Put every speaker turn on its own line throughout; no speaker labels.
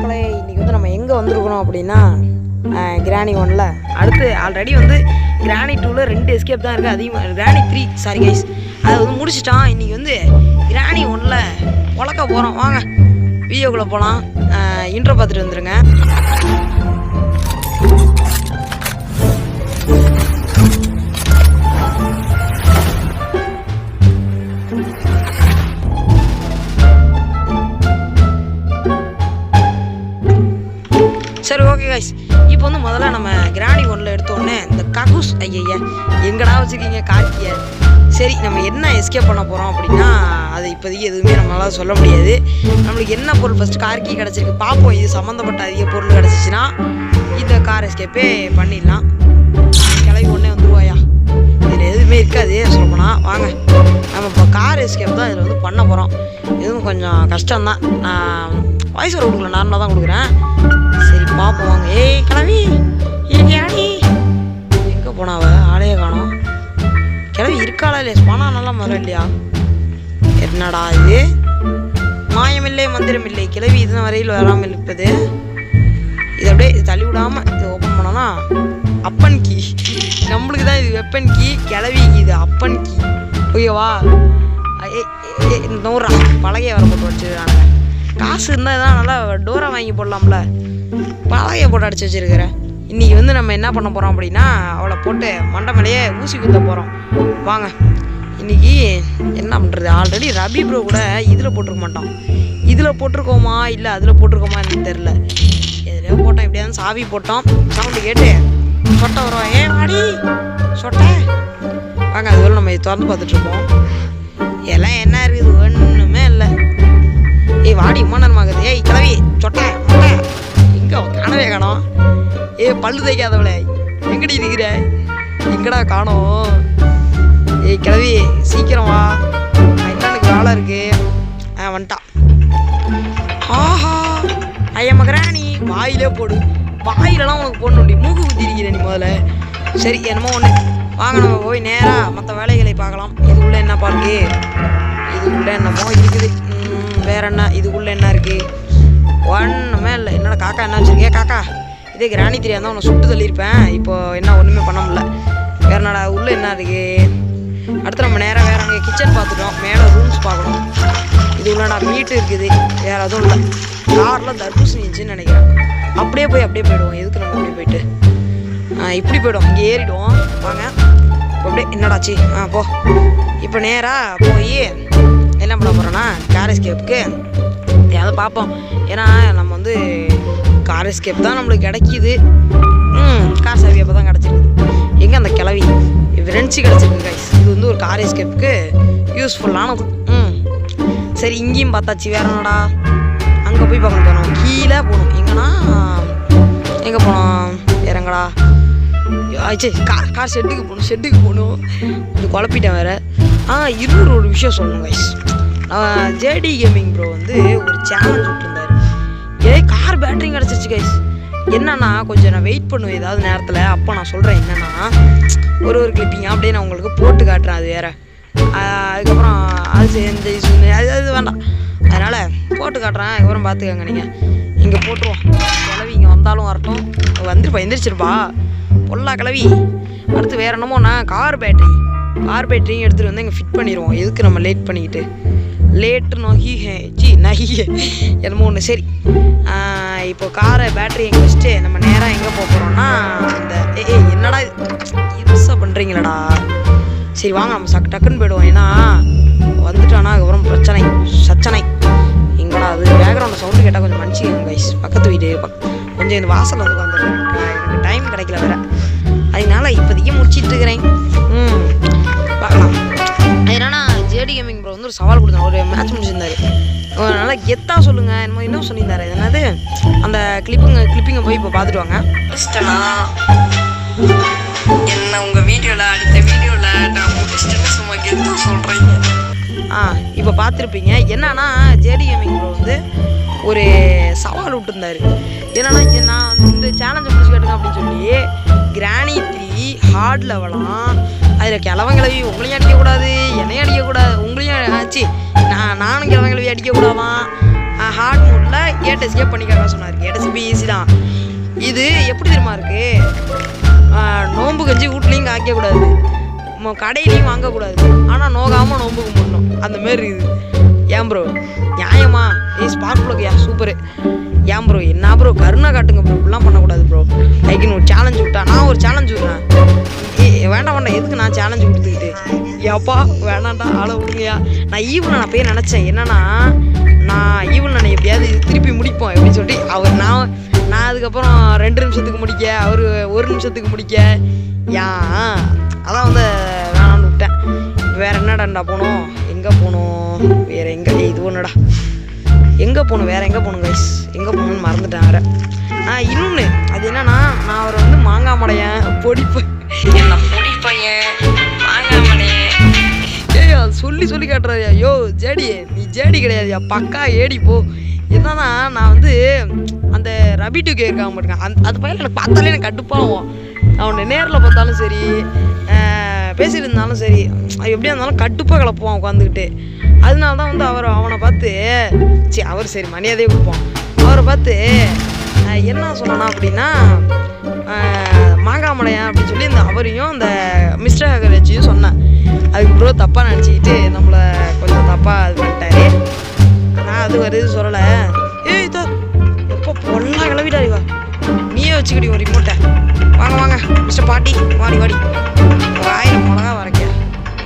மக்களே, இன்றைக்கி வந்து நம்ம எங்கே வந்திருக்கணும் அப்படின்னா கிராணி 1ல் அடுத்து ஆல்ரெடி வந்து கிராணி 2ல் 2 எஸ்கேப் தான் இருக்குது. அதிகமாக கிராணி 3 சாரி கைஸ் அதை வந்து முடிச்சிட்டான். இன்றைக்கி வந்து கிராணி 1ல் உழக்க போகிறோம். வாங்க வீடியோக்குள்ளே போகலாம். இன்ட்ரோ பார்த்துட்டு வந்துடுங்க. சரி ஓகே கைஸ், இப்போ வந்து முதல்ல நம்ம கிராணி 1ல் எடுத்தோடனே இந்த ககுஸ் ஐயா எங்கடா வச்சுருக்கீங்க கார்த்தியை. சரி நம்ம என்ன எஸ்கேப் பண்ண போகிறோம் அப்படின்னா அது இப்போதைக்கு எதுவுமே நம்மளால் சொல்ல முடியாது. நம்மளுக்கு என்ன பொருள் ஃபஸ்ட்டு கார்க்கி கிடச்சிருக்கு பார்ப்போம். இது சம்மந்தப்பட்ட அதிக பொருள் கிடச்சிச்சின்னா இந்த கார் எஸ்கேப்பே பண்ணிடலாம். கிளம்பி ஒன்றே வந்துருவாயா, இதில் எதுவுமே இருக்காது சொல்லப்போனால். வாங்க நம்ம இப்போ கார் எஸ்கேப் தான் இதில் வந்து பண்ண போகிறோம். இதுவும் கொஞ்சம் கஷ்டம்தான். நான் வாய்ஸ் வர கொடுக்கல, நார்மலாக தான் கொடுக்குறேன். சரி பார்ப்போம் வாங்க. ஏய் கிளவி ஏடி எங்கே போனாவ? ஆளையே காணோம். கிளவி இருக்காளா இல்லையா? ஸ்பானா நல்லா முதல்ல இல்லையா? என்னடா இது மாயமில்லை மந்திரமில்லை. கிளவி இதன வரையில் வராமல் இருப்பது. இது அப்படியே தள்ளி விடாமல் இதை ஓப்பன் பண்ணோன்னா அப்பன் கீ. நம்மளுக்கு தான் இது வெப்பன் கீ, கிளவிக்கு இது அப்பன் கீ. ஓகேவா? நூறா பலகையை வர போட்டு வச்சுருக்கானுங்க. காசு இருந்தால் தான் நல்லா டோரை வாங்கி போடலாம்ல. பலகையை போட்டு அடிச்சு வச்சுருக்கிறேன். இன்றைக்கி வந்து நம்ம என்ன பண்ண போகிறோம் அப்படின்னா அவளை போட்டு மண்டை மேலேயே ஊசி குத்த போகிறோம். வாங்க இன்றைக்கி என்ன பண்ணுறது. ஆல்ரெடி ரபி ப்ரோ கூட இதில் போட்டிருக்க மாட்டோம். இதில் போட்டிருக்கோமா இல்லை அதில் போட்டிருக்கோமா எனக்கு தெரில. எதுலேயோ போட்டோம். எப்படியாவது சாவி போட்டோம். சவுண்டு கேட்டு சொட்டை வரும். ஏ வாடி சொட்டை வாங்க. அதுவரை நம்ம திறந்து பார்த்துட்ருப்போம். எல்லாம் என்ன இருக்குது? ஒன்றுமே இல்லை. ஏய் வாடி மன்னமாகுது. ஏய் கிளவி சொட்டை மொட்டை எங்கே காணவே காணோம். ஏ பல்லு தைக்காதவளே எங்கடி இருக்கிற? எங்கடா காணோம்? ஏய் கிளவி சீக்கிரம் வா, எனக்கு வேலை இருக்கு. வந்துட்டான். ஆஹா ஐயா மகராணி வாயிலே போடு. வாயிலெல்லாம் உனக்கு போடணுண்டி, மூக்கு குத்தி இருக்கிற நீ முதல்ல. சரி என்னமோ ஒன்று. வாங்க நம்ம போய் நேராக மற்ற வேலைகளை பார்க்கலாம். இதுக்குள்ளே என்ன பார்க்கு? இதுக்குள்ளே என்னமோ இருக்குது. வேற என்ன இதுக்குள்ளே என்ன இருக்குது? ஒன்றுமே இல்லை. என்னோட காக்கா என்ன வச்சுருக்கேன்? காக்கா இதே கிராணி 3 இருந்தால் உன்னை சுட்டு தள்ளியிருப்பேன். இப்போது என்ன ஒன்றுமே பண்ண முடியல. வேற என்னடா உள்ளே என்ன இருக்குது? அடுத்து நம்ம நேராக வேறு அங்கே கிச்சன் பார்த்துட்டோம். மேலே ரூம்ஸ் பார்க்கணும். இது உள்ளடா மீட்டு இருக்குது. வேறு எதுவும் இல்லை. காரில் தர்பூசணி இருந்துச்சுன்னு நினைக்கிறேன். அப்படியே போயிடுவோம். எதுக்கு நம்ம அப்படியே போயிட்டு இப்படி போய்டும். இங்கே ஏறிடுவோம். வாங்க இப்போ அப்படியே என்னடாச்சு? போ. இப்போ நேராக போய் என்ன பண்ண போகிறோன்னா கார் எஸ்கேப்புக்கு எதாவது பார்ப்போம். ஏன்னா நம்ம வந்து கார் எஸ்கேப் தான் நம்மளுக்கு கிடைக்கிது. கார் சாவி அப்போ தான் கிடச்சிருக்கு. எங்கே அந்த கிளவி ஃப்ரெண்ட்ஸு கிடச்சிருக்கு கைஸ். இது வந்து ஒரு கார் எஸ்கேப்புக்கு யூஸ்ஃபுல்லானது. சரி இங்கேயும் பார்த்தாச்சு. வேற என்னடா அங்கே போய் பார்க்கணும். போகணும் கீழே போகணும். எங்கன்னா எங்கே போனோம்? வேறங்கடா ஆச்சு. கார் ஷெட்டுக்கு போகணும். இது குழப்பிட்டேன் வேறு. இன்னொரு ஒரு விஷயம் சொல்லணும் கைஸ். ஜேடி கேமிங் ப்ரோ வந்து ஒரு சேலஞ்ச் விட்டுருந்தாரு. கார் பேட்டரி கிடச்சிருச்சு கைஸ். என்னன்னா கொஞ்சம் நான் வெயிட் பண்ணுவேன் ஏதாவது நேரத்தில். அப்போ நான் சொல்கிறேன் என்னென்னா ஒரு கிளிப்பிங் அப்படியே நான் உங்களுக்கு போட்டு காட்டுறேன். அது வேறு அதுக்கப்புறம் அது இந்த அது வேண்டாம். அதனால் போட்டு காட்டுறேன். அதுக்கப்புறம் பார்த்துக்கோங்க. நீங்கள் இங்கே போட்டுருவோம். கிளவி இங்கே வந்தாலும் வரட்டும். எந்திரிச்சிருப்பா பொல்லா கிளவி. அடுத்து வேறு என்னமோ நான் கார் பேட்டரியும் எடுத்துகிட்டு வந்து இங்கே ஃபிட் பண்ணிடுவோம். எதுக்கு நம்ம லேட் பண்ணிக்கிட்டு லேட்டு நகி என்னமோ ஒன்று. சரி இப்போ காரை பேட்டரி எங்கே வச்சுட்டு நம்ம நேராக எங்கே போக போகிறோம்னா இந்த என்னடா யூஸாக பண்ணுறீங்களடா. சரி வாங்க நம்ம டக்குன்னு போயிடுவோம். ஏன்னா வந்துட்டானா அதுக்கப்புறம் சச்சனை எங்கடா அது பேக்ரவுண்ட் சவுண்டு கேட்டால் கொஞ்சம் மன்னிச்சிக்கோங்க கைஸ். பக்கத்து வீடு கொஞ்சம் இந்த வாசல் வந்து உட்காந்துருக்கேன். எனக்கு டைம் கிடைக்கல வேறு. அதனால இப்போதைக்கு முடிச்சிட்டு இருக்கிறேன். பார்க்கலாம். அதனால ஜேடி கேமிங் ப்ரோ வந்து ஒரு சவால் கொடுத்தாரு. ஒரு மேட்ச் முடிச்சிருந்தாரு. நல்லா கெத்தாக சொல்லுங்கள் என்னமோ இன்னும் சொல்லியிருந்தாரு. என்னது அந்த கிளிப்பிங்கை போய் இப்போ பார்த்துட்டு வாங்க.
என்ன உங்கள் வீடியோவில் அடுத்த வீடியோவில் நான் முடிச்சிட்டேன்னு சும்மா கெத்தாக சொல்கிறீங்க.
இப்போ பார்த்துருப்பீங்க. என்னன்னா ஜேடி கேமிங் ப்ரோ வந்து ஒரு சவால் விட்டுருந்தாரு. என்னன்னா நான் இந்த சேலஞ்சை முடிச்சு கேட்டுங்க அப்படின்னு சொல்லி கிராணி 3 ஹார்ட் லெவலாம். அதில் கிளவி உங்களையும் அடிக்கக்கூடாது, என்னையும் அடிக்கக்கூடாது, உங்களையும் ஆச்சு நானும் கிளவி அடிக்கக்கூடாதான். ஹார்ட் மோடில் கேட் எஸ்கேப் பண்ணிக்காக சொன்னார். கேட் எஸ்கேப் ஈஸி தான். இது எப்படி தெரியுமா இருக்குது, நோம்பு கஞ்சி வீட்லேயும் காய்க்கக்கூடாது, கடையிலையும் வாங்கக்கூடாது, ஆனால் நோகாமல் நோம்பு கும்பிடணும், அந்த மாரி இருக்குது. ஏன் ப்ரோ நியாயமா? ஸ்பார்க் ப்ளோக்கியா சூப்பரு. ஏன் ப்ரோ என்ன ப்ரோ கருணா காட்டுங்க ப்ரோ, இப்படிலாம் பண்ணக்கூடாது ப்ரோ. லைக்குன்னு ஒரு சேலஞ்சு விட்டா நான் ஒரு சேலஞ்சு விட்றேன். வேண்டாம் எதுக்கு நான் சேலஞ்சு கொடுத்துக்கிட்டு, ஏப்பா வேணாண்டா ஆளை விடுங்கயா. நான் ஈவில் நான் போய் நினச்சேன் என்னன்னா, நான் ஈவில் நான் எப்படியாவது திருப்பி முடிப்போம் எப்படின்னு சொல்லிட்டு அவர் நான் அதுக்கப்புறம் 2 நிமிஷத்துக்கு முடிக்க, அவர் 1 நிமிஷத்துக்கு முடிக்க, ஏன் அதான் வந்து வேணான்னு விட்டேன். வேறு என்னடாண்டா போகணும், எங்கே போகணும், வேறு எங்கே இது ஒன்றுடா எங்கே போகணும், வேறு எங்கே போகணும் கைஸ், எங்கே போகணுன்னு மறந்துட்டேன் வேறு. இன்னொன்று அது என்னன்னா, நான் அவரை வந்து மாங்காய் மடையன் பொடிப்பேன்
மாங்காய் மடையன்
ஏய் அது சொல்லி காட்டுறாயா. யோ ஜேடி நீ ஜேடி கிடையாதுயா, பக்கா ஏடி போ. என்னன்னா நான் வந்து அந்த ரபிட்டுக்கு இருக்காம மாட்டேங்க, அது பையன் எனக்கு பார்த்தாலே எனக்கு கடுப்பாகும். அவனை நேரில் பார்த்தாலும் சரி, பேசிட்டு இருந்தாலும் சரி, எப்படியா இருந்தாலும் கடுப்பாக கிளப்புவான் உட்காந்துக்கிட்டு. அதனால தான் வந்து அவனை பார்த்து அவர் சரி மரியாதையே கொடுப்போம். அவரை பார்த்து என்ன சொல்லணும் அப்படின்னா, மாங்காய் மடையன் அப்படின்னு சொல்லி இந்த அவரையும் இந்த மிஸ்டர் ஹகரேஜையும் சொன்னேன். அதுக்கு ப்ரோ தப்பாக நினச்சிக்கிட்டு நம்மளை கொஞ்சம் தப்பாக இது பண்ணிட்டாரு. நான் அது வருது சொல்லலை. ஏய் தோ எப்போ பொல்லாம் கிளவிட்டாருவா, நீயே வச்சுக்கிடி ஒரு ரிமோட்டை. வாங்க மிஸ்டர் பாட்டி வாடி 1000 மிளகா வரைக்க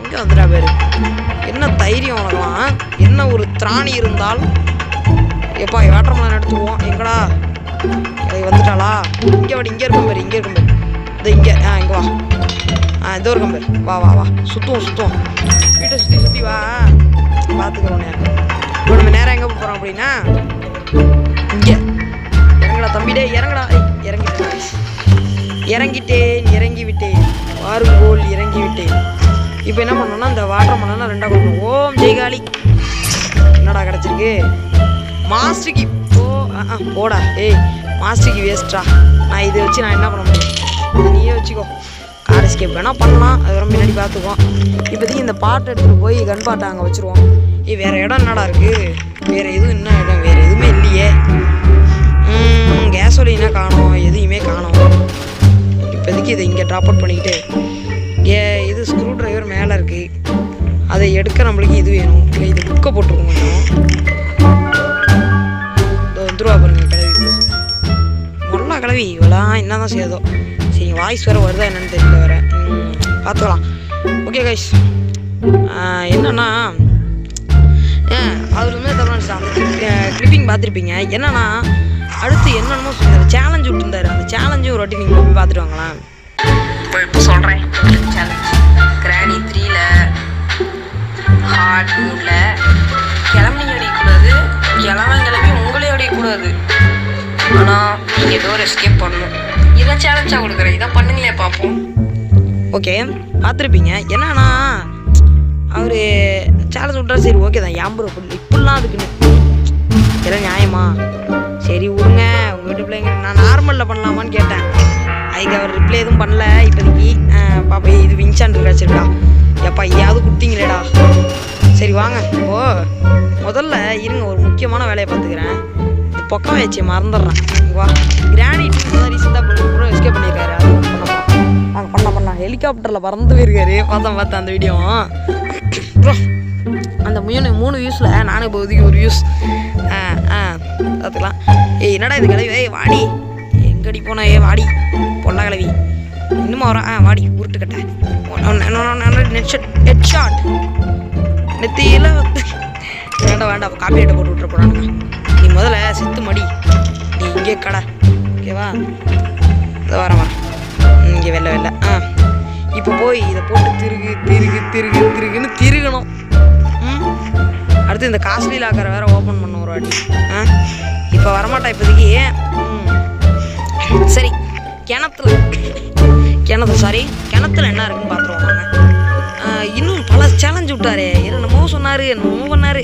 இங்கே வந்துட்டா பேர். என்ன தைரியம் உனக்கலாம், என்ன ஒரு திராணி இருந்தால். எப்பா வேட்டர்மலை எடுத்துக்குவோம். எங்கடா வந்துட்டாளா? இங்கே இருக்கும் பேர் இது இங்கே இங்கே வா. இதோ இருக்கும் பேர். வா சுற்றுவோம் வீட்டை சுற்றி வா, பார்த்துக்கிறோம். இப்போ நம்ம நேரம் எங்கே போகிறோம் அப்படின்னா, இங்கே இறங்கடா தம்பிடே, இறங்கடா. இறங்கி விட்டேன் வாருங்கோல் இறங்கி விட்டேன். இப்போ என்ன பண்ணோம்னா, இந்த வாட்டர் மணலாம் 2ஆக கொடுக்கணும். ஓம் ஜெய்காலி என்னடா கிடச்சிருக்கு, மாஸ்டருக்கு போடா. மாஸ்டருக்கு வேஸ்ட்ரா. நான் இதை வச்சு நான் என்ன பண்ண முடியும், நீயே வச்சுக்கோ. கார் எஸ்கேப் வேணால் பண்ணலாம், அது ரொம்ப முன்னாடி பார்த்துக்குவோம். இப்போதைக்கு இந்த பாட்டை எடுத்துகிட்டு போய் கன் பாட்டை அங்கே வச்சுருவோம். வேறு இடம் என்னடா இருக்குது, வேறு எதுவும் என்ன இடம், வேறு எதுவுமே இல்லையே. கேசோலினா காணோம், எதையுமே காணோம். இப்போதைக்கு இதை இங்கே ட்ராப் அவுட் பண்ணிக்கிட்டு, இது ஸ்க்ரூ ட்ரைவர் மேலே இருக்குது, அதை எடுக்க நம்மளுக்கு இது வேணும். இது புக்கை போட்டுருக்கோம் கொஞ்சம். வந்துருவா பாருங்க கிளவி, நல்லா கிளவி இவெல்லாம் என்ன தான் செய்யுதோ. சரி வாய்ஸ் வேறு வருதா என்னன்னு தெரியல, வேறு பார்த்துக்கலாம். ஓகே கைஸ், என்னன்னா அவர் வந்து தமிழ்நாடு அந்த கிளிப்பிங் பார்த்துருப்பீங்க. என்னன்னா அடுத்து என்னென்னமோ சொன்னார், சேலஞ்சு விட்டுருந்தாரு. அந்த சேலஞ்சும் ஒரு வாட்டி நீங்கள் போய் பார்த்துட்டு வாங்களேன்.
இப்போ சொல்கிறேன் சேலஞ்ச். கிராணி 3ல ஹார்ட் மூடில் கிளம்பி அடிக்கக்கூடாது, கிளம்பி உங்களே அடிக்கக்கூடாது, ஆனால் நீங்கள் ஏதோ ஒரு எஸ்கேப் பண்ணணும். இதான் சேலஞ்சாக கொடுக்குறேன், இதான் பண்ணுங்களே பார்ப்போம்.
ஓகே பார்த்துருப்பீங்க. என்னன்னா அவர் சேலஞ்ச் விட்றாரு, சரி ஓகே தான். ஏன் ப்ரோ இப்படிலாம் அதுக்குன்னு எல்லாம் நியாயமா? சரி விடுங்க, உங்கள் வீட்டு பிள்ளைங்க நான் நார்மலில் பண்ணலாமான்னு கேட்டேன். அதுக்கு அவர் ரிப்ளை எதுவும் பண்ணல. இப்போதைக்கு பாப்பா இது விங்சான் கிடச்சிருக்கா, எப்பா ஏதாவது கொடுத்தீங்களேடா. சரி வாங்க, முதல்ல இருங்க, ஒரு முக்கியமான வேலையை பார்த்துக்கிறேன். இது பக்கம் வச்சு மறந்துடுறேன். வா, கிரானிட் தான் ரீசெண்டாக கூட எஸ்கேப் பண்ணியிருக்காரு. அது பண்ணலாம் ஹெலிகாப்டரில் பறந்து போயிருக்காரு. பார்த்தேன் அந்த வீடியோ. ப்ரோ அந்த 3 வியூஸில் நானும் இப்போதைக்கு ஒரு வியூஸ் பார்த்துக்கலாம். என்னடா இது கிளவி, வாடி எங்கடி போன, வாடி பொண்ணா கிளவி இன்னுமா வர. வாடி உருட்டுக்கட்டை ஹெட் ஷாட் நெத்தியில் வேண்டாம் காப்பி ரைட்டை போட்டு விட்டுற போகிறானுங்க. நீ முதல்ல செத்து மடி, நீ இங்கே கடை ஓகேவா. இதை வரேன் இங்கே வெள்ளை இப்போ போய் இதை போட்டு திருகுன்னு திருகணும். அடுத்து இந்த காஸ்ட்லி லாக்கரை வேறு ஓப்பன் பண்ண ஒரு வாட்டி. இப்போ வரமாட்டா இப்போதைக்கு. சரி கிணத்துல என்ன இருக்குன்னு பார்த்துருவோம் நாங்கள். இன்னும் பல சேலஞ்சு விட்டாரு, என்னமோ சொன்னார், என்னமோ பண்ணார்.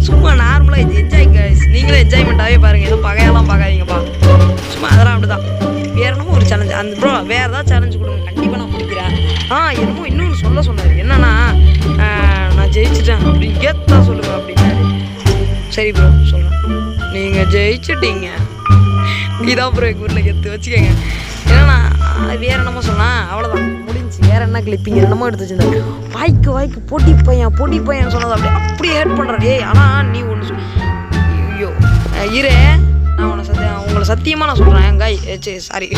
சும்மா நார்மலாக இது என்ஜாய் நீங்களும் என்ஜாய்மெண்ட்டாகவே பாருங்கள், எதுவும் பகையெல்லாம் பார்க்காதீங்கப்பா. சும்மா அதெல்லாம் அப்படி தான். வேறு என்னமோ ஒரு சேலஞ்சு அந்த ப்ரோ வேறு ஏதாவது சேலஞ்சு கொடுங்க, கண்டிப்பாக நான் முடிக்கிறேன். என்னமோ இன்னொன்று சொன்னார், என்னன்னா நான் ஜெயிச்சிட்டேன் அப்படின்னு கேத்தா சொல்லுங்க அப்படின்னாரு. சரி சரி ப்ரோ சொல்கிறேன், நீங்கள் ஜெயிச்சிட்டீங்க. இதான் ப்ரோ எங்கள் ஊரில் கெத்து வச்சுக்கோங்க. ஏன்னா வேறு என்னமோ சொன்னால் அவ்வளோதான் முடிஞ்சு. வேறு என்ன கிளிப்பிங்க என்னமோ எடுத்து வச்சுருந்தேன். வாய்க்கு போட்டி பையன் சொன்னது அப்படியே ஹேட் பண்ணுறேன். ஏய் ஆனால் நீ ஒன்று ஐயோ இரு, நான் உங்களை சத்தியமாக நான் சொல்கிறேன் காய். சாரி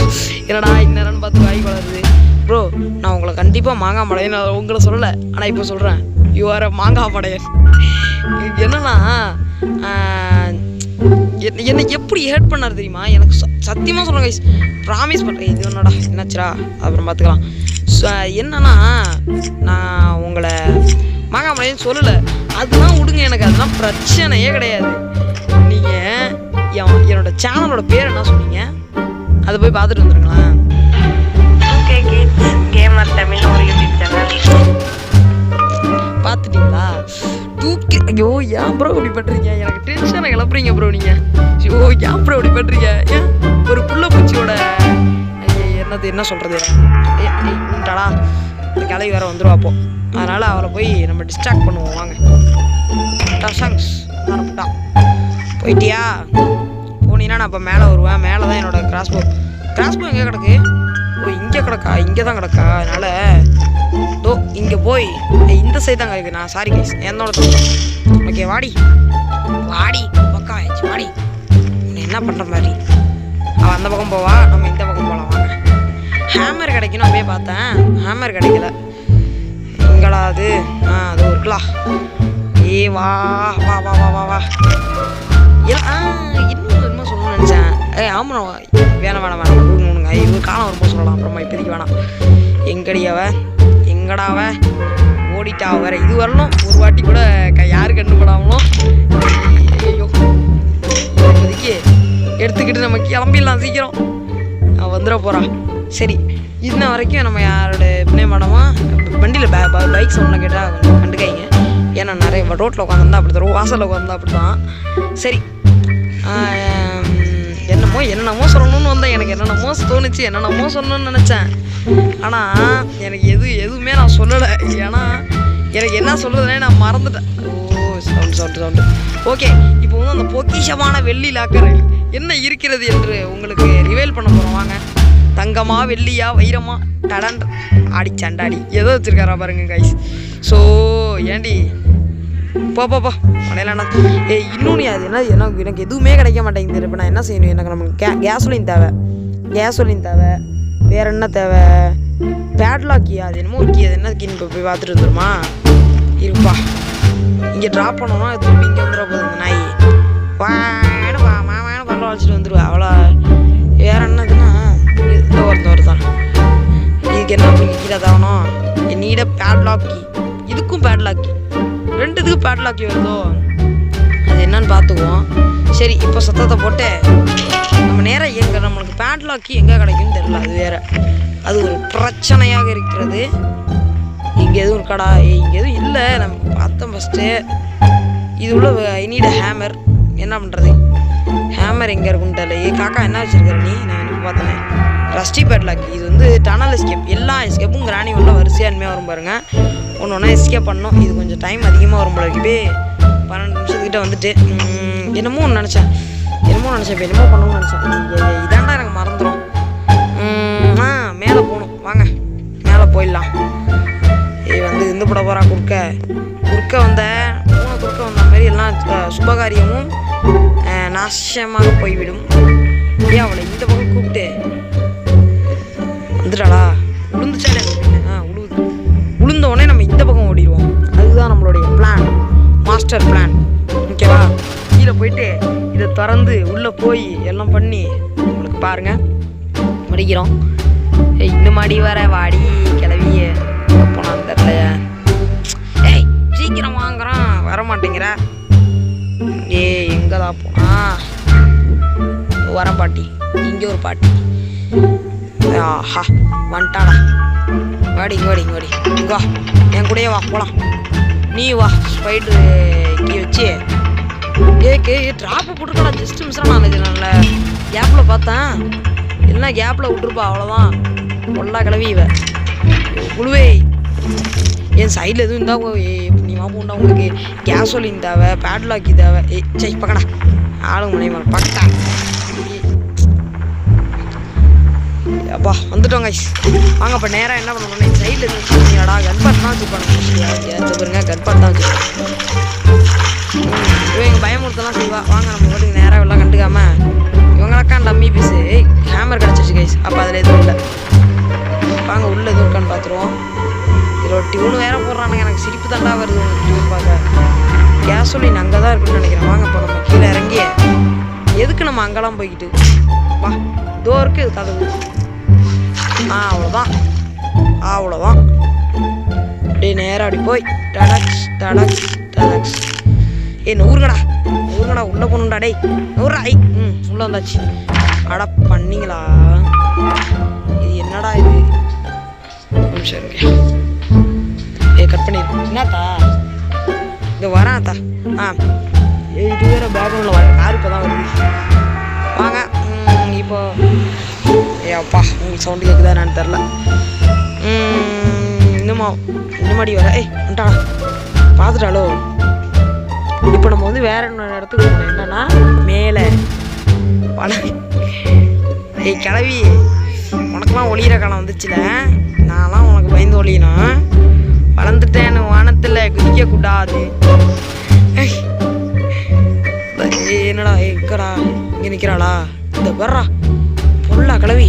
என்னடா இந்நேரம்னு பார்த்து வாய் வளருது ப்ரோ. நான் உங்களை கண்டிப்பாக மாங்காய் மடையன் நான் உங்களை சொல்லலை, ஆனால் இப்போ சொல்கிறேன் யூ ஆர் மாங்காய் மடையன். என்னன்னா என்னை எப்படி ஹேட் பண்ணார் தெரியுமா? எனக்கு சத்தியமாக சொல்கிறேன் கைஸ், ப்ராமிஸ் பண்ணுறேன். இது என்னடா என்னாச்சுரா அப்புறம் பார்த்துக்கலாம். என்னன்னா நான் உங்களை மாங்காய் மடையன்னு சொல்லலை, அதெல்லாம் விடுங்க, எனக்கு அதெல்லாம் பிரச்சனையே கிடையாது. நீங்கள் என்னோட சேனலோட பேர் என்ன சொன்னீங்க, அதை போய் பார்த்துட்டு வந்துடுங்களேன்.
ஓகே கிட்ஸ் கேமர் தமிழ் ஒரு யூடியூப் சேனல்
பார்த்துட்டீங்களா? ஐயோ ஏன் ப்ரோ இப்படி பண்ணுறீங்க? எனக்கு டென்ஷனை கிளப்புறீங்க ப்ரோ நீங்கள். ஐயோ ஏன் ப்ரோ இப்படி பண்ணுறீங்க? ஏன் ஒரு புள்ள பூச்சியோட என்ன சொல்கிறது ஏன்டாடா இந்த கிளவி வேறு வந்துடுவா அப்போ. அதனால் அவளை போய் நம்ம டிஸ்ட்ராக்ட் பண்ணுவோம் வாங்க. டசாங்ஸ் அனுப்பிட்டான். போயிட்டியா? போனீங்கன்னா நான் இப்போ மேலே வருவேன். மேலே தான் என்னோட கிராஸ்போ எங்கே கிடக்கு? ஓ இங்கே கிடக்கா? இங்கே தான் கிடக்கா? அதனால் தோ இங்கே போய் இந்த சைடு தான் கிடக்கு. நான் சாரி கைஸ் என்னோட தோட்டம். ஓகே வாடி பக்கம் ஆயிடுச்சு வாடி. என்ன பண்ணுற மாதிரி அவள் அந்த பக்கம் போவா, நம்ம இந்த பக்கம் போகலாம் வாங்க. ஹேமர் கிடைக்கணும் அப்படியே பார்த்தேன், ஹேமர் கிடைக்கல. எங்களா அது? அது இருக்கலாம். ஏ வா வா வா வா வா வா இன்னும் என்னமோ சொல்லணும்னு நினச்சேன். ஆமாம் வேணாம் கொடுங்க. இது காலம் வரும்போது சொல்லலாம், அப்புறமா இப்போதைக்கு வேணாம். எங்கடாவ ஓடிட்டா வேற. இது வரணும் ஒரு வாட்டி கூட யாரு கண்டுபடாமலும். ஐயோ இப்போதைக்கு எடுத்துக்கிட்டு நம்ம கிளம்பிடலாம் சீக்கிரம். வந்துட போகிறான். சரி இன்ன வரைக்கும் நம்ம யாரோட பின்னே மாடமா வண்டியில் பைக் சவுண்டில் கேட்டால் கொஞ்சம் கண்டுக்காய்ங்க. ஏன்னா நிறைய ரோட்டில் உட்காந்துருந்தா அப்படி தான், வாசலில் உட்காந்துருந்தா அப்படி தான். சரி என்னென்னமோ சொல்லணும்னு வந்தேன். எனக்கு என்னென்னமோ தோணுச்சு, என்னென்னமோ சொல்லணும்னு நினச்சேன். ஆனால் எனக்கு எதுவுமே நான் சொல்லலை. ஏன்னா எனக்கு என்ன சொல்கிறதுனே நான் மறந்துட்டேன். ஓ சவுண்டு. ஓகே இப்போ வந்து அந்த பொக்கிஷமான வெள்ளி லாக்கரில் என்ன இருக்கிறது என்று உங்களுக்கு ரிவீல் பண்ண போகிறோம் வாங்க. தங்கமா வெள்ளியா வைரமா டடன் சண்டாடி ஏதோ வச்சுருக்காரா பாருங்க கைஸ். ஸோ ஏண்டி போ மனையிலண்ணா இன்னொன்று அது என்ன எனக்கு எதுவுமே கிடைக்க மாட்டேங்குது. இப்போ நான் என்ன செய்யணும்? எனக்கு நமக்கு கேஸ்லின் தேவை. வேறு என்ன தேவை? பேட்லாக் அது என்னமோ ஒரு கீ. அது என்ன கீன்னு இப்போ போய் பார்த்துட்டு வந்துடுமா? இருப்பா இங்கே ட்ராப் பண்ணணும். அது திருப்பி இங்கே வந்துட போகுது இந்த நாய். மாமான்னு பரவாயில்ல வச்சுட்டு வந்துடுவா அவ்வளோ. வேறு என்னதுன்னா ஒருத்தான் இதுக்கு என்ன அப்படி கீழே தாகணும். நீட பேட்லாக் கீ, இதுக்கும் பேட்லாக் கீ, ரெண்டுத்துக்கு பேட்லாக் கீ வருதோ. அது என்னன்னு பார்த்துக்குவோம். சரி இப்போ சத்தத்தை போட்டு நம்ம நேராக நம்மளுக்கு பேட்லாக் கீ எங்கே கிடைக்குன்னு தெரியல. அது வேறு, அது ஒரு பிரச்சனையாக இருக்கிறது. இங்கே எதுவும் இருக்காடா? இங்கே எதுவும் இல்லை. நமக்கு பார்த்தோம் ஃபஸ்ட்டு. இது உள்ள ஐ நீட் ஹேமர். என்ன பண்ணுறது? ஹேமர் எங்கே இருக்குன்னு தெரியல. காக்கா என்ன வச்சுருக்கிற நீ? நான் எனக்கு பார்த்தேன் ரஸ்டி பேட்லாக். இது வந்து டனல் எஸ்கேப். எல்லா எஸ்கேப்பும் கிராணி உள்ள வரிசையாக இனிமேல் வரும் பாருங்க. ஒன்று எஸ்கேப் பண்ணணும். இது கொஞ்சம் டைம் அதிகமாக வரும் போல இருக்கு. 12 நிமிஷத்துக்கிட்ட வந்துட்டு என்னமோ நினச்சேன். இப்போ என்னமோ பண்ணணும்னு நினச்சேன். இதாண்டா எனக்கு மறந்துடும். மேலே போகணும் வாங்க, மேலே போயிடலாம். வந்து இந்த பட போகிறா குறுக்க வந்த மாதிரி எல்லாம் சுபகாரியமும் நாசமாக போய்விடும். அவளை இந்த பக்கம் கூப்பிட்டு வந்துட்டாளா? உளுந்துச்சாலே உளுந்த உடனே நம்ம இந்த பக்கம் ஓடிடுவோம். அதுதான் நம்மளுடைய பிளான், மாஸ்டர் பிளான். ஓகேவா? கீழே போயிட்டு இதை திறந்து உள்ளே போய் எல்லாம் பண்ணி உங்களுக்கு பாருங்கள் முடிக்கிறோம். இன்னும் மாடி வர வாடி கிளவிய போனான்னு தெரியலையா? சீக்கிரம் வாங்குறான் வர மாட்டேங்கிற. எங்கதான் போனா? வர பாட்டி, இங்கே ஒரு பாட்டி. ஆஹா வந்துட்டாடா. வாடி இங்கே என் கூடயே வா போகலாம். நீ வா. ஸ்பைட்ரு கீ வச்சு ட்ராப்பை போட்டுருக்கா. ஜஸ்ட் மிஸ்ஸாக நான் நல்ல கேப்பில் பார்த்தேன். இல்லைன்னா கேப்பில் விட்டுருப்பா அவ்வளோதான். ஒல்லா கிளவி இவ குழுவே. என் சைடில் எதுவும் இருந்தால் நீ ஞாபகம் உண்டா உங்களுக்கு? கேசோலின் தேவை, பேட்லாக்கி தேவை. சரி பக்கடா ஆளுங்க மணி பக்கா. அப்பா வந்துட்டோம் கைஸ். வாங்க இப்போ நேராக என்ன பண்ணணும், சைடில் இருந்துச்சுடா கன்பாட் தான் வச்சுருப்பாங்க. பாருங்க கன்பாட் தான் வச்சுருப்பாங்க. இவங்க பயமுறுத்தலாம் செய்வா. வாங்க நம்ம வீட்டுக்கு நேராக எல்லாம் கண்டுக்காம இவங்களுக்கா டம்மி பீஸு ஹேமர் கிடச்சிருச்சு கைஸ். அப்போ அதில் எதுவும் இல்லை. வாங்க உள்ளே எதுவும் இருக்கான்னு பார்த்துருவோம். இதில் ஒரு டியூன் வேற போடுறானுங்க. எனக்கு சிரிப்பு தாண்டா வருது டியூன் பார்க்க. கேசோலின் அங்கே தான் இருக்குன்னு நினைக்கிறேன். வாங்க இப்போ நம்ம கீழே இறங்கி எதுக்கு நம்ம அங்கெல்லாம் போய்கிட்டு வா. இதோ இருக்குது கதவு. அவ்வளோதான் அவ்வளோதான். அப்படியே நேராக அப்படி போய் டடக்ஸ் டடக்ஸ் டடக்ஸ். நூறுங்கடா நூறுங்கடா உள்ளே போகணுண்டா. டேய் நூறுரா. உள்ளே வந்தாச்சு. அடா பண்ணிங்களா? இது என்னடா இது? நிமிஷம் இருங்க. கட் பண்ணிடு. என்னத்தா இந்த வராத்தா? இது வேறு பேக்ரவுண்டில் வர கார் இப்போ தான் வருது. வாங்க இப்போ அப்பா உங்களுக்கு சவுண்டு கேட்குதா என்னன்னு தெரில. இன்னுமாடி வர வந்துட்டா பார்த்துட்டாலோ. இப்போ நம்ம வந்து வேற இன்னொரு இடத்துக்கு போகணும். என்னன்னா மேலே கிளவி உனக்குலாம் ஒளியிற காலம் வந்துச்சுல. நான்லாம் உனக்கு பயந்து ஒளியணும். வளர்ந்துட்டேன்னு வானத்தில் குதிக்கக்கூடாது. என்னடா எங்கடா இங்கே நிற்கிறாளா? இந்த வர்றா பொருளா கிளவி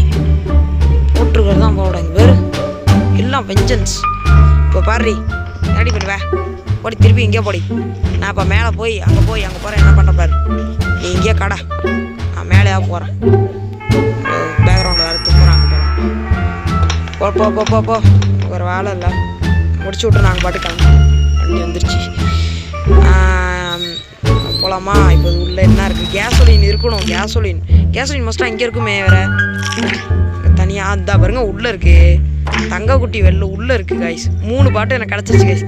போட்டுருக்கிறது தான் போட. இங்கே வேறு எல்லாம் வெஞ்சன்ஸ். இப்போ பாரு ரெடி பண்ணுவேன். போடி திருப்பி எங்கேயோ போடி. நான் இப்போ மேலே போய் அங்கே போகிறேன். என்ன பண்ணுற பாரு நீ இங்கேயே கடை. நான் மேலேயா போகிறேன். பேக்ரவுண்டில் வேறு தூக்குறாங்க போ. ஒரு வேலை இல்லை முடிச்சு விட்டு நாங்கள் பாட்டு கிளம்பி வண்டி வந்துருச்சு. போகலாமா? இப்போ உள்ளே என்ன இருக்குது? கேசோலின் இருக்கணும். கேசோலின் மஸ்ட்டாக இங்கே இருக்குமே வேறு தனியாக. அந்த பாருங்க உள்ளே இருக்குது. தங்க குட்டி வெள்ளை உள்ளே இருக்குது கைஸ். 3 பாட்டு எனக்கு கிடச்சிருச்சு கைஸ்.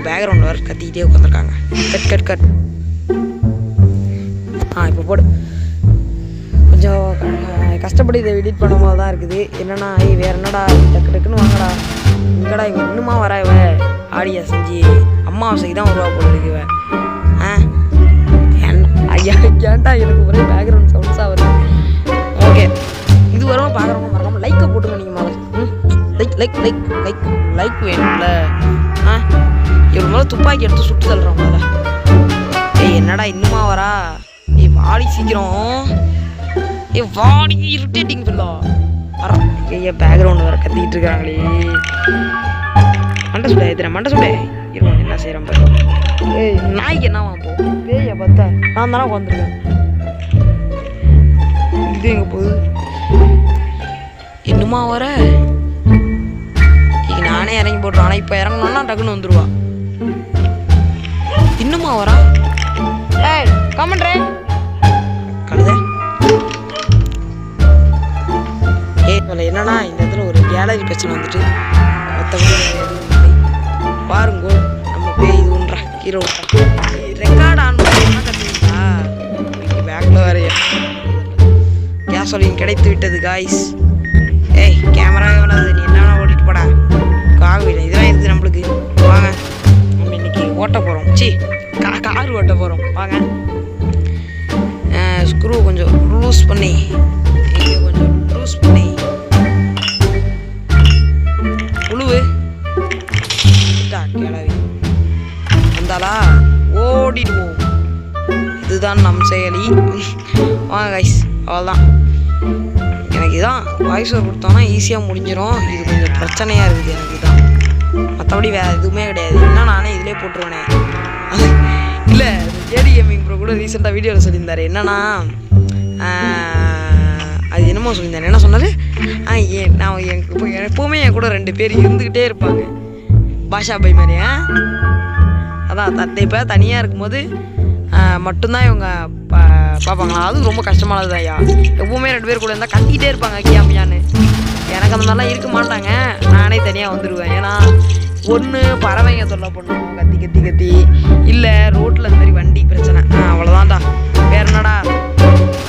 பேக்ரவுண்டில் வேறு கத்திக்கிட்டே உட்காந்துருக்காங்க. கட் இப்போ போடு. கொஞ்சம் கஷ்டப்பட்டு இதை எடிட் பண்ணும்போது தான் இருக்குது. என்னன்னா வேறு என்னடா டக்குன்னு வாங்கடா. இங்கடா இவன் இன்னுமா வரா? இவ ஆடியா செஞ்சு அம்மாவாசைக்கு தான் வருவா போல இருக்கு இவன். ஐயா ஏன்டா எனக்கு ஒரே பேக்ரவுண்ட் சவுண்ட்ஸாக வருது. ஓகே இது வரும் பார்க்குறவங்க மறக்காமல் லைக்கை போட்டுங்க. நீங்கள் மேலே லைக் வேணும்ல. இவ்வளோ மேலே துப்பாக்கி எடுத்து சுட்டு தள்ளுறோம் முதல்ல. என்னடா இன்னுமா வரா? வாடி சீக்கிரம். வாடி இரிட்டேட்டிங் பில்லா வர. பேக்ரவுண்டு வேறு கத்திக்கிட்டு இருக்காங்களே. மண்டை சுட இருவோம். என்ன செய்கிறேன் பாரு. நாய்க்கு என்ன வாப்போம்? பேயை பார்த்தா நான் தானே உட்காந்துருக்கேன். இது எங்கே போகுது? இன்னுமா வர? இங்கே நானே இறங்கி போட்டுருவேன். ஆனால் இப்போ இறங்கணுன்னா டக்குன்னு வந்துடுவா. இன்னுமா வரா? கமெண்ட்ரே கழுத. என்னன்னா இந்த இடத்துல ஒரு கேலரி பிரச்சனை வந்துட்டு மற்றபடி பாருங்க. நம்ம போய் இது ஒன்றா ஹீரோ ரெக்கார்ட் ஆன் பண்ணா கற்றுக்கிட்டா பேக்கில் வரைய. கேசோலின் கிடைத்து விட்டது காய்ஸ். கேமரா வேணாது. நீ என்ன வேணா ஓட்டிட்டு போடா. காவில இதெல்லாம் இருக்குது நம்மளுக்கு. வாங்க நம்ம இன்னைக்கு ஓட்ட போகிறோம். கார் ஓட்ட போகிறோம். வாங்க ஸ்க்ரூ கொஞ்சம் லூஸ் பண்ணி உழுவு கிளவி வந்தாலா ஓடிடுவோம். இதுதான் நம் செயலி. வாங்க கைஸ் அவ்வளோதான். எனக்கு இதான் வாய்ஸ் ஓவர் கொடுத்தோன்னா ஈஸியாக முடிஞ்சிடும். இது கொஞ்சம் பிரச்சனையாக இருக்குது எனக்கு தான். மற்றபடி வேறு எதுவுமே கிடையாது. என்ன நானே இதிலே போட்டுருவேனே. இல்லை ஜேடி கேமிங் ப்ரோ கூட ரீசெண்டாக வீடியோவில் சொல்லியிருந்தாரு. என்னன்னா அது என்னமோ சொல்லியிருந்தாரு. என்ன சொன்னார்? நான் எப்போவுமே என் கூட 2 பேர் இருந்துக்கிட்டே இருப்பாங்க. பாஷா பை மாதிரியா. அதான் இப்போ தனியாக இருக்கும்போது மட்டும்தான் இவங்க பார்ப்பாங்களா. அதுவும் ரொம்ப கஷ்டமானது ஐயா. எப்பவுமே 2 பேர் கூட இருந்தால் கத்திக்கிட்டே இருப்பாங்க கியாமியான்னு. எனக்கு அந்த மாதிரிலாம் இருக்க மாட்டாங்க. நானே தனியாக வந்துடுவேன். ஏன்னா ஒன்று பறவைங்க தொல்லை பண்ணுவோம் கத்தி இல்லை ரோட்டில் இந்த மாதிரி வண்டி பிரச்சனை. அவ்வளோதான்டா. வேறு என்னடா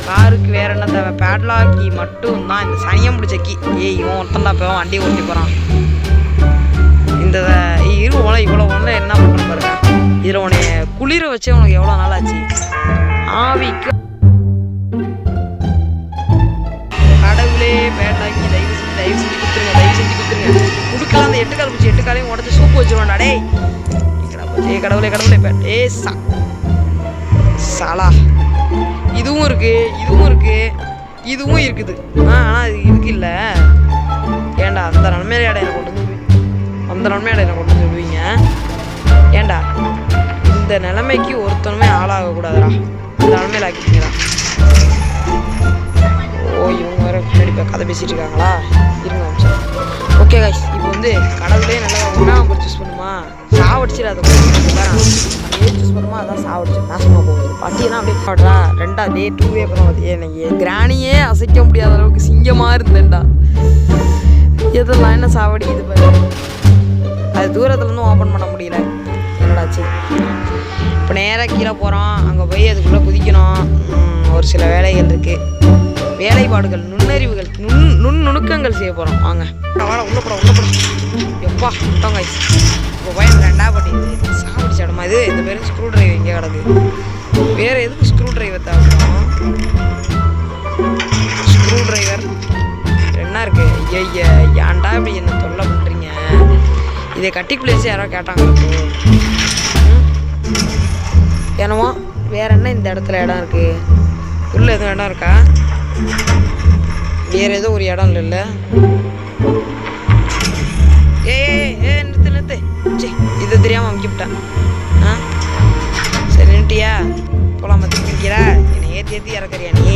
காருக்கு வேறு என்ன தேவை? பேட்லாக்கி மட்டும் தான். இந்த சனியம் பிடிச்ச கீ. இவன் ஒருத்தன்டா இப்போ வண்டியை ஓட்டி போகிறான். இந்த இந்த இருவோல இவ்வளோ ஒன்றில் என்ன பண்ண பாருங்க. இதில் உன்னைய குளிர வச்சே உனக்கு எவ்வளோ நாள் ஆச்சு. ஆவிக்கு கடவுளே பேட்டாக்கி தயவு செஞ்சு குத்துருங்க. குடுக்கலாம் அந்த 8 கால் பூச்சி 8 காலையும் உடச்சு சூப்பு வச்சிருவான்டா. டே கடவுளே ஏ சாலா. இதுவும் இருக்குது. ஆனால் இதுக்கு இல்லை. ஏண்டா அந்த நன்மையில இடம் எனக்கு கொண்டு வந்து சொல்லுவீங்க. ஏண்டா இந்த நிலைமைக்கு ஒருத்தனுமே ஆளாகக்கூடாதுடா. இந்த நிலைமையில ஆக்கிட்டீங்களா? ஓ இவங்க வேற பின்னாடி இப்போ கதை பேசிட்டு இருக்காங்களா? இருங்க நிமிஷம். ஓகே கைஸ், இப்போ வந்து கடவுளே நல்லா ஒன்றா நம்பர் சூஸ் பண்ணுமா? சாவடிச்சிடாத சூஸ் பண்ணுமா? அதான் சாவடிச்சு நாசமாக போகுது. பட்டியெல்லாம் அப்படியே பாடுறா. 2 டே 2 அப்புறம் பார்த்தியே எனக்கு கிராணியே அசைக்க முடியாத அளவுக்கு சிங்கமாக இருந்தேன்டா. எதெல்லாம் என்ன சாவடிக்குது பாரு. அது தூரத்துலேருந்து ஓப்பன் பண்ண முடியல. என்னடாச்சு? இப்போ நேராக கீழே போகிறோம். அங்கே போய் அதுக்குள்ளே குதிக்கணும். ஒரு சில வேலைகள் இருக்குது. வேலைப்பாடுகள், நுண்ணறிவுகள், நுணுக்கங்கள் செய்ய போகிறோம். வாங்க உள்ள போட எப்பா விட்டோம் கைஸ். இப்போ பையன் 2 பண்ணிடுது. சாப்பிடுச்சு இடமா இது. இந்த பேர் ஸ்க்ரூ ட்ரைவர் இங்கே கிடக்கு. வேறு எதுக்கு ஸ்க்ரூ ட்ரைவர் தேவைப்படும்? ஸ்க்ரூ ட்ரைவர் என்ன இருக்குது? ஐயா ஏன்டா இப்படி என்ன தொல்லை பண்ணுறீங்க? இதை கட்டி பிளேஸ் யாரோ கேட்டாங்க. என்னவோ வேற என்ன இந்த இடத்துல இடம் இருக்குது? உள்ள எதுவும் இடம் இருக்கா? வேறு ஏதோ ஒரு இடம் இல்லை. நிறுத்து சரி, இதை தெரியாமல் அமுக்கிவிட்டேன். சரி நின்ட்டியா? போகலாமா? திருப்பிக்கிறா என்னை ஏற்றி இறக்குறியா நீ?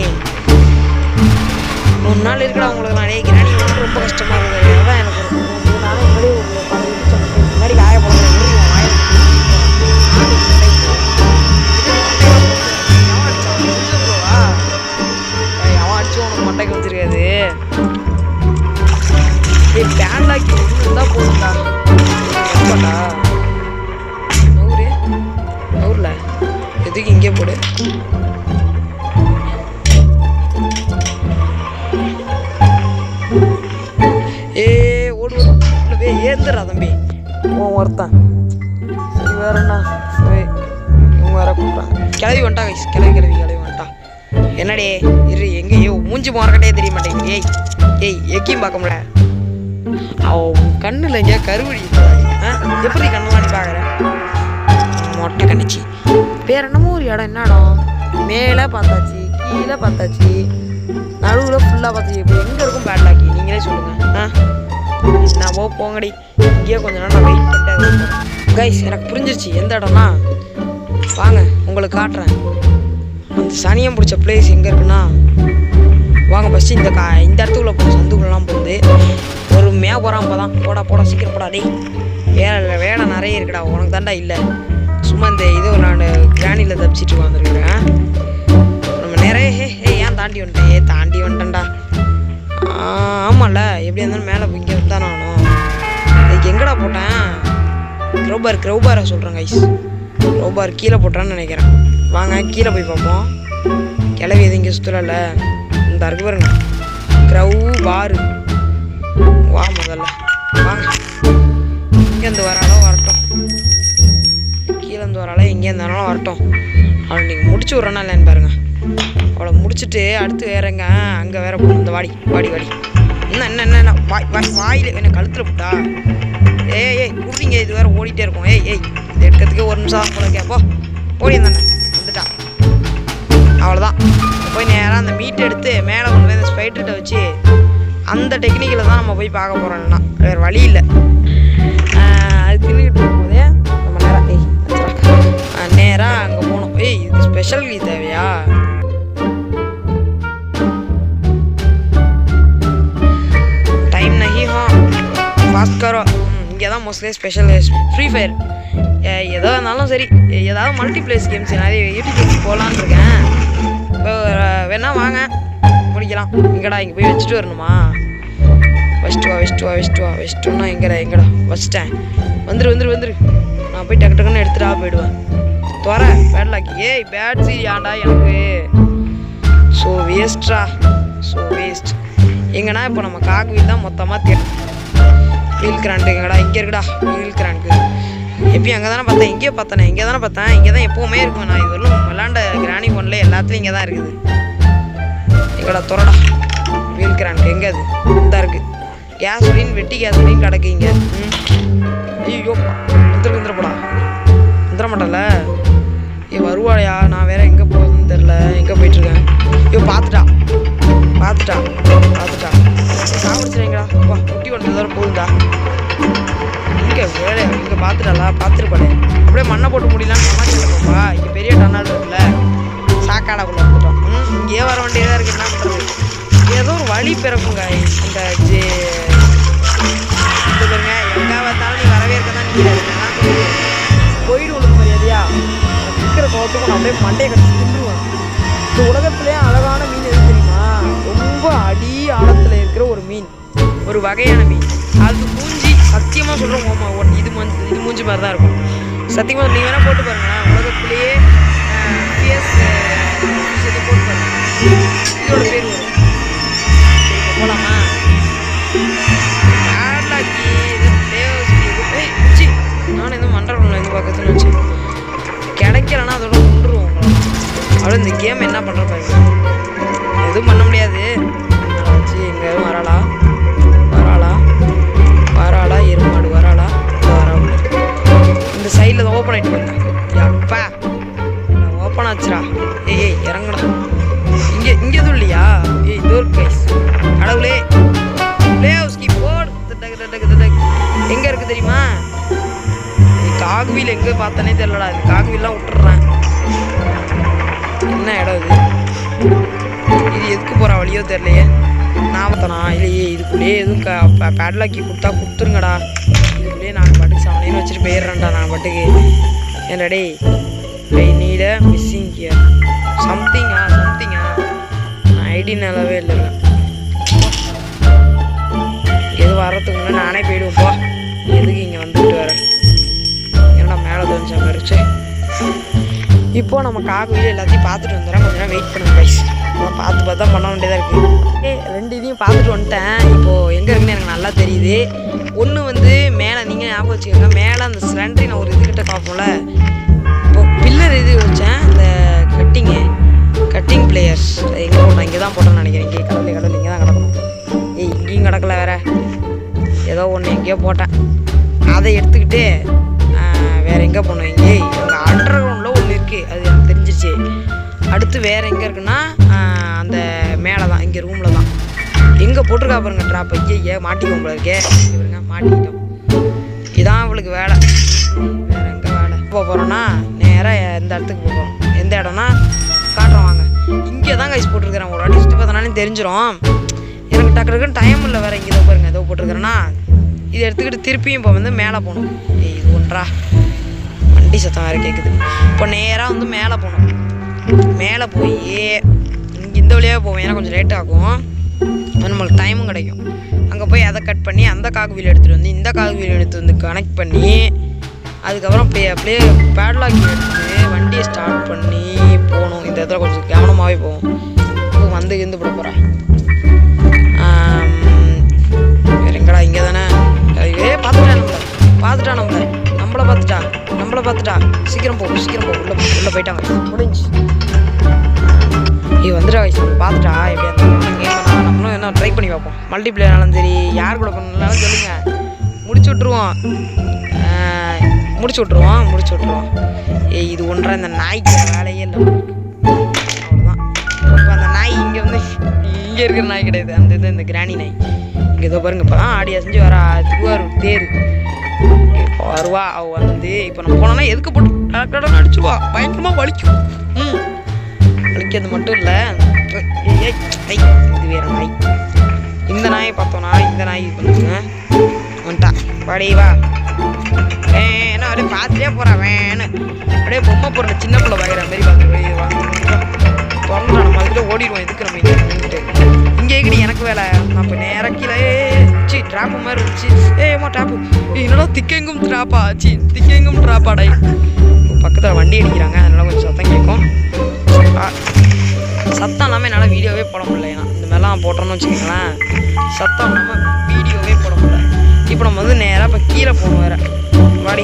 3 நாள் இருக்கடா உங்களுக்கு. நான் கிராணி ரொம்ப கஷ்டமாக இருக்குது. அதான் எனக்கு ஒரு 3 நாளும் முன்னாடி காயப்படும். மண்டைக்கு வச்சிருக்காது. பேண்டாக்கி தான் போடுண்டா. எப்படா நூறுல எதுக்கு இங்கே போடு. ஓடு ஏந்துடா தம்பி. ஒருத்தன் சரி வேற என்ன? இவங்க வேற கூப்பிட்டான். கிளவி வந்துட்டா கைஸ். கிளவி வந்துட்டா. என்னடே இரு எங்கேயோ மூஞ்சி மார்க்கட்டே தெரிய மாட்டேங்குது. ஏய் எக்கையும் பார்க்க முடியல. அவன் கண்ணில் எங்கேயா கருவடி எப்படி கண்ணெல்லாம் நீ பார்க்குற? மொட்டை கண்ணிச்சு. வேற என்னமோ ஒரு இடம். என்ன இடம்? மேலே பார்த்தாச்சு, கீழே பார்த்தாச்சு, நடுவில் ஃபுல்லாக பார்த்தாச்சு. இப்போ எங்கே இருக்கும் பேட்லாக்கி? நீங்களே சொல்லுங்கள். நான் போங்கடி. இங்கேயே கொஞ்ச நேரம் நான் வெயிட் பண்ணிட்டேன் கைஸ். எனக்கு புரிஞ்சிருச்சு எந்த இடம்னா. வாங்க உங்களுக்கு காட்டுறேன். அந்த சனியம் பிடிச்ச பிளேஸ் எங்கே இருக்குன்னா, வாங்க ஃபஸ்ட்டு இந்த இடத்துக்குள்ளே போகும். சந்துக்குள்ளெலாம் போகுது. ஒரு போகிறான் தான். போடா சீக்கிரம் போடா. டே வேலை நிறைய இருக்குடா. உனக்கு தாண்டா இல்லை. சும்மா இந்த இது நான் கிராணியில் தப்பிச்சிட்டு வந்துருக்கிறேன். நம்ம நிறைய ஏன் தாண்டி வந்துட்டேன்டா. ஆமாம்ல எப்படி இருந்தாலும் மேலே இங்கே தான் நானும். இதுக்கு எங்கடா போட்டேன்? க்ரௌபாரை சொல்கிறேன் கைஸ். க்ரௌபார் கீழே போட்டான்னு நினைக்கிறேன். வாங்க கீழே போய் பார்ப்போம். கிளவி எது இங்கே சுற்றல. இந்த இருக்கு பாருங்க க்ரௌபாரு. வா முதல்ல வாங்க. இங்கேருந்து வராலும் வரட்டும், கீழேருந்து வராலும் எங்கே இருந்தாலும் வரட்டும். அவளை நீங்கள் முடிச்சு விட்றோன்னா இல்லைன்னு பாருங்க. அவளை முடிச்சுட்டு அடுத்து வேறங்க அங்கே வேற போகணும். இந்த வாடி என்ன வாயில் என்ன கழுத்தில் போட்டா? ஏய் குடிங்க. இது வேற ஓடிட்டே இருக்கும். ஏய் இது எடுக்கிறதுக்கே 1 நிமிஷம் போல கேப்போ. ஓடி தானே வந்துட்டான். அவ்வளோதான். போய் நேராக அந்த மீட் எடுத்து மேலே கொண்டு போய் அந்த ஸ்பைட்டர்கிட்ட வச்சு அந்த டெக்னிக்கில் தான் நம்ம போய் பார்க்க போகிறோம்னா வேறு வழி இல்லை. அது தின்னுக்கிட்டு இருக்கும்போதே நம்ம நேராக அங்கே போகணும். இது ஸ்பெஷல் கீ தேவையா? டைம் நஹி ஹோ ஃபாஸ்ட் கரோ. இங்கே தான் மோஸ்ட்லி ஸ்பெஷல் ஃப்ரீ ஃபயர். எதோ இருந்தாலும் சரி, ஏதாவது மல்டிப்ளேஸ் கேம்ஸ் நிறைய யூடியூப் போகலான்னு இருக்கேன். இப்போ வேணா வாங்க முடிக்கலாம். எங்கடா இங்கே போய் வச்சுட்டு வரணுமா? வச்சுட்டுனா எங்கடா வச்சிட்டேன். வந்துரு. நான் போய் டக்குன்னு எடுத்துட்டா போயிடுவேன். துற பேட்லாக்கி. பேட் சீ ஆண்டா எனக்கு. So waste. எங்கன்னா இப்போ நம்ம காக்வீல் தான் மொத்தமாக வீல் கிராண்ட் எங்கடா? இங்கே இருக்குடா வீல் கிராண்ட். எப்பயும் அங்கே தானே பார்த்தேன், இங்கே பார்த்தேன், இங்கே தானே பார்த்தேன், இங்கே தான் எப்போவுமே இருக்கும். நான் இது வரலும் விளாண்ட கிராணி ஒன்ல எல்லாத்துலையும் இங்கே தான் இருக்குது. எங்கடா துறடா வீல் கிராண்ட்? எங்கே அது? இதாக இருக்குது. கேஸ்லின் வெட்டி கேஸ்லின் கிடக்கு இங்கே. ஐயோ வந்துட மாட்டல. வருவாளையா? நான் வேற எங்கே போகுதுன்னு தெரில, எங்கே போயிட்டுருக்கேன். ஐயோ பார்த்துட்டா சாப்பிடுச்சுறீங்களா? வா குட்டி ஒன்று தூரம் போகுதுடா. இங்கே வேலை இங்கே பார்த்துருப்பாளே. அப்படியே மண்ணை போட்டு முடியலான்னு சமாளிச்சுப்பா. இங்கே பெரிய டன்னால் இருக்குல்ல, சாக்காடாக்குள்ள வந்துட்டோம். இங்கே வர வேண்டியதாக இருக்குது. என்ன பண்ணுறது? ஏதோ ஒரு வழி பிறக்குங்க. இந்த பாருங்க, எங்கே பார்த்தாலும் நீ வரவே இருக்க தான் நிற்கிறாரு. போயிடு உனக்கு மரியாதையா இருக்கிற கோவத்துக்கும் நான் அப்படியே மண்டையை கட்டி தின்றுவேன். இந்த உலகத்துலேயே அழகான மீன் எது தெரியுமா? ரொம்ப அடி ஆழத்தில் இருக்கிற ஒரு மீன், ஒரு வகையான மீன். அது மூஞ்சி சத்தியமாக சொல்கிறோம், இது மூஞ்சி மாதிரி தான் இருக்கும். சத்தியமாக நீ வேணால் போட்டு பாருங்களேன். உலகத்திலேயே போட்டு பாருங்க, இதோட பேர் வரும். போகலாமா? நானும் எதுவும் மண்டபம்ல இது பக்கத்தில் வச்சு கிடைக்கலன்னா அதோட கொண்டுருவோம். அவ்வளோ இந்த கேம் என்ன பண்ணுற பாருங்க. எதுவும் பண்ண முடியாது. வச்சு எங்கே வராளா எருமாடு வராளா இந்த சைடில் தான் ஓப்பன் ஆகிட்டு வந்தேன். அப்பா ஓப்பன் ஆச்சுரா. ஏய் இறங்கடா. இங்கே எதுவும் இல்லையா? இதோ இருக்கு கைஸ். கடவுளே எங்கே இருக்குது தெரியுமா? காகுவியில் எங்கே பார்த்தனே தெரியலடா. இது காகுவிலாம் விட்டுறேன். என்ன இடம் இது எதுக்கு போகிற வழியோ தெரியலையே. நான் பார்த்தனா இல்லையே. இதுக்குள்ளேயே எதுவும் பேட்லாக்கி கொடுத்துருங்கடா. இதுக்குள்ளேயே நான் பாட்டுக்கு சமனைன்னு வச்சுட்டு போயிடுறேன்டா. நான் பாட்டுக்கு என்னடே ஐ நீட மிஸ்ஸிங் ஹியர் சம்திங்கா நான் ஐடி நல்லாவே இல்லைங்க. எது வர்றதுக்கு முன்னாடி நானே போயிடுவோம். போ எதுக்கு இங்கே வந்துட்டு வரேன்? மேலே தோஞ்சா மறிச்சு. இப்போ நம்ம காகுவியில் எல்லாத்தையும் பார்த்துட்டு வந்துடுறோம். கொஞ்சம் நேரம் வெயிட் பண்ணுங்க கைஸ். பார்த்து தான் பண்ண வேண்டியதாக இருக்குது. ரெண்டு இதையும் பார்த்துட்டு வந்துட்டேன். இப்போது எங்கே இருக்குன்னு எனக்கு நல்லா தெரியுது. ஒன்று வந்து மேலே நீங்கள் ஞாபகம் வச்சுக்கோங்க, மேலே அந்த சிலிண்டரி நான் ஒரு இதுக்கிட்ட பார்ப்போம்ல. இப்போ பில்லர் இது வச்சேன், இந்த கட்டிங் பிளேயர்ஸ் எங்கே போட்டேன்? இங்கே தான் போட்டேன்னு நினைக்கிறேன். இங்கே கடல் இங்கே தான் கிடக்கணும். இங்கேயும் கிடக்கல வேற ஏதோ ஒன்று எங்கேயோ போட்டேன். அதை எடுத்துக்கிட்டு வேறு எங்கே போனோம்? இங்கே எங்கள் அண்டர் கிரவுண்டில் ஒன்று இருக்குது, அது எனக்கு தெரிஞ்சிச்சு. அடுத்து வேறு எங்கே இருக்குன்னா அந்த மேலே தான், இங்கே ரூமில் தான். எங்கே போட்டிருக்கா பாருங்க ட்ராப். ஐயே மாட்டிக்குவோம் போல இருக்கே. பாருங்க மாட்டிக்கிட்டோம். இதான் அவளுக்கு வேலை. வேறு எங்கே வேலை போகிறோன்னா நேராக எந்த இடத்துக்கு போகிறோம். எந்த இடம்னா காட்டுறோம் வாங்க. இங்கே தான் கைஸ் போட்டிருக்கிறேன். ஒரு வாட்டி சுற்றி பார்த்தனாலும் தெரிஞ்சிடும். எனக்கு டக்குன்னு டைம் இல்லை வேறு. இங்கே தான் பாருங்க ஏதோ போட்டிருக்கிறேன்னா இதை எடுத்துக்கிட்டு திருப்பியும் இப்போ வந்து மேலே போகணும். இது ஒன்றா வண்டி சத்தம் வேறு கேட்குது. இப்போ நேராக வந்து மேலே போகணும். மேலே போய் இங்கே இந்த வழியாக போவோம். ஏன்னா கொஞ்சம் லேட் ஆகும், நம்மளுக்கு டைமும் கிடைக்கும். அங்கே போய் அதை கட் பண்ணி அந்த காகுவியில் எடுத்துகிட்டு வந்து இந்த காகுவியில் எடுத்து வந்து கனெக்ட் பண்ணி அதுக்கப்புறம் அப்படியே பேட்லாக் எடுத்து வண்டியை ஸ்டார்ட் பண்ணி போகணும். இந்த இடத்துல கொஞ்சம் கவனமாகவே போவோம். இப்போ வந்து இருந்து போட போகிறேன். வேறு எங்கடா? இங்கே தானே. பார்த்துட்டான் நம்மளை பார்த்துட்டா. சீக்கிரம் போ உள்ளே போயிட்டாங்க. முடிஞ்சு இது வந்துடா வயசு. பார்த்துட்டா எப்படியா இருந்தாலும் கேம் நம்மளும் என்ன ட்ரை பண்ணி பார்ப்போம். மல்டிப்ளேயர்னாலும் சரி, யார் கூட பண்ணாலும் சொல்லுங்கள், முடிச்சு விட்ருவோம். இது ஒன்றா இந்த நாய்க்கு வேலையே இல்லை. அவ்வளோதான். இப்போ அந்த நாய் இங்கே வந்து இங்கே இருக்கிற நாய் கிடையாது, அந்த இந்த கிராணி நாய். இங்கே ஏதோ பாருங்க, இப்போ தான் ஆடி அசைஞ்சு வர திருவாரூர் தேர். இப்போ வருவா அவள் வந்து. இப்போ நம்ம போனோம்னா எதுக்கு போட்டு கடன் அடிச்சுவா, பயங்கரமாக வலிக்கும். வலிக்கிறது மட்டும் இல்லை, இது வேறு நாய். இந்த நாயை பார்த்தோன்னா இந்த நாய் இது பண்ணுங்க வந்துட்டா. படி வா. என்ன அப்படியே பார்த்துட்டே போகிறான் வேணும். அப்படியே பொம்மை போடுற சின்ன பிள்ளை வாங்குற மாதிரி பார்த்து திறந்துடும். நம்ம அதுக்கிட்ட ஓடிடுவோம். எதுக்கு நம்ம இங்கே இங்கே கிட்ட எனக்கு வேலை. நான் இப்போ நேராக கீழே ட்ராப்பு மாதிரி இருந்துச்சு. ஏமா ட்ராப்பு என்னடா திக்கெங்கும் ட்ராப்பா ஆச்சு. திக்கெங்கும் ட்ராப்பாடா. பக்கத்தில் வண்டி அடிக்கிறாங்க, அதனால கொஞ்சம் சத்தம் கேட்கும். சத்தம் இல்லாமல் என்னால் வீடியோவே போட முடியல. ஏன்னா இந்த மாதிரிலாம் போட்டோன்னு வச்சுக்கோங்களேன், சத்தம் இல்லாமல் வீடியோவே போட முடியல. இப்போ நம்ம வந்து நேராக இப்போ கீழே போகணும் வேற வாடி.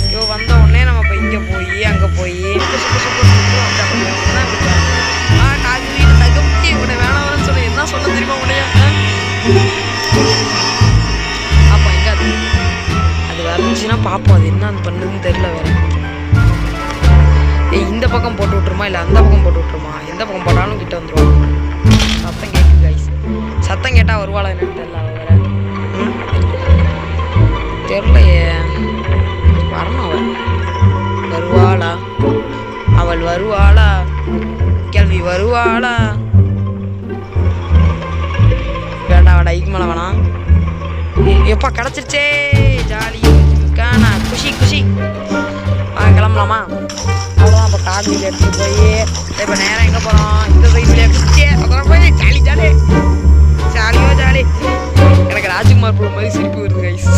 ஐயோ வந்த உடனே நம்ம இப்போ இங்கே போய் அங்கே போய் காசு வீடு தகுப்பி உடனே வேணாம்னு சொல்ல என்ன சொல்ல தெரியுமா உடையா. அப்போ எங்கே அது வரைஞ்சின்னா பார்ப்போம் அது என்ன பண்ணுதுன்னு தெரியல வேற. இந்த பக்கம் போட்டு விட்டுருமா இல்லை அந்த பக்கம் போட்டு விட்டுருமா? எந்த பக்கம் போட்டாலும் கிட்ட வந்துடுவாங்க. சத்தம் கேட்குது கைஸ். சத்தம் கேட்டால் வருவாளா என்னன்னு தெரியல வேற. தெரியலையே வரணும். அவள் வருவாளா? அவள் வருவாளா? கேள்வி வருவாளா? வேண்டாம் வேண்டாம் ஐக்கு மேலே வேணாம். எப்பா கிடச்சிருச்சே ஜாலி காணா குஷி குஷி. கிளம்பலாமா? அவ்வளோதான். இப்போ கார் வீல் எடுத்துகிட்டு போய் இப்போ நேரம் எங்கே போகிறோம்? இந்த சைட்லேயே குச்சியே அப்புறம் போய் ஜாலி ஜாலி ஜாலியோ ஜாலி. எனக்கு ராஜ்குமார் போகிற மாதிரி சிரிப்பு வருது கைஸ்.